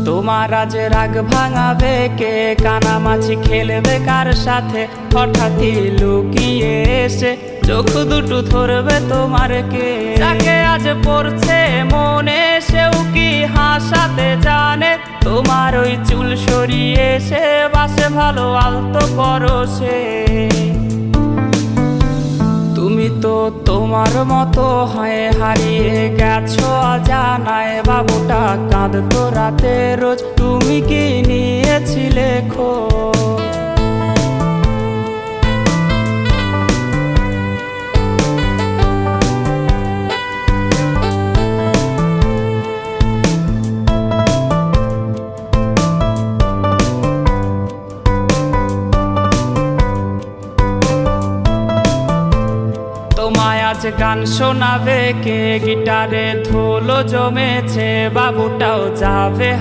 তোমার আজ রাগ ভাঙাবে কে? কানামাছি খেলবে কার সাথে? হঠাৎই লুকিয়ে এসে চোখ দুটো ধরবে তোমার কে? যাকে আজ পড়ছে মনে সেও কি হাসাতে জানে? তোমার ওই চুল সরিয়ে সে বাসে ভালো আলতো পরশে। তুমি তো তোমার মতো হয়ে হারিয়ে গেছো অজানায়। বাবুটা কাঁদতো রাতে রোজ, তুমি কি নিয়েছিলে খোঁজ? তোমায় আজ গান শোনাবে কে? গিটারে ধুলো জমেছে, বাবুটাও যাবে